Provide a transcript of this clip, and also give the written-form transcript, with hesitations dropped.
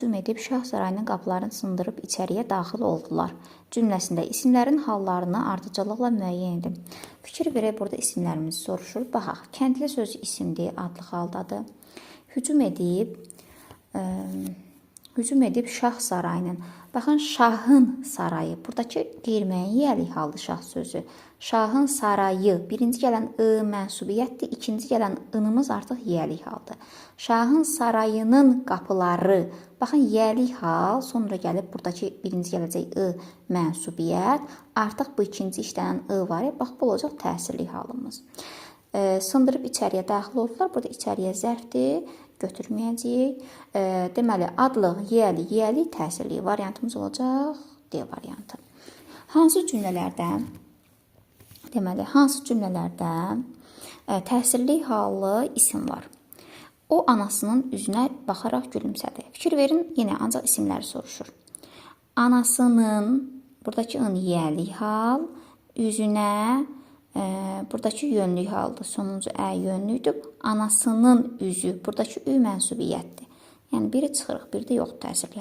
hücum edib Şah sarayının qapılarını sındırıb içəriyə daxil oldular. Cümləsində isimlərin hallarını ardıcıllıqla müəyyən edin. Fikir verək, burada isimlərimizi soruşur. Baxaq, kəndli sözü isimdir, adlı haldadır. Hücum edib Şah sarayının. Baxın, Şahın sarayı. Buradakı qeyri-müəyyən yiyəlik haldır Şah sözü. Şahın sarayı. Birinci gələn I mənsubiyyətdir. İkinci gələn ınımız artıq yiyəlik haldır. Şahın sarayının qapıları. Baxın, yiyəlik hal. Sonra gəlib buradakı birinci gələcək I mənsubiyyət. Artıq bu ikinci işlənən I var. Bax, bu olacaq təsirli halımız. Sındırıb içəriyə daxil oldular. Burada içəriyə zərfdir. Götürməyəcəyik. Deməli, adlıq, yiyəlik, təsirli variantımız olacaq D variantı. Hansı cümlələrdə təsirli hallı isim var? O anasının üzünə baxaraq gülümsədi. Fikir verin, yenə ancaq isimləri soruşur. Anasının, buradakı ın yiyəlik hal, üzünə, buradakı yönlük haldır. Sonuncu ə yönlüydür. Anasının üzü, buradakı ü mənsubiyyətdir. Yəni biri çıxırıq, biri də yoxdur təsirli hal.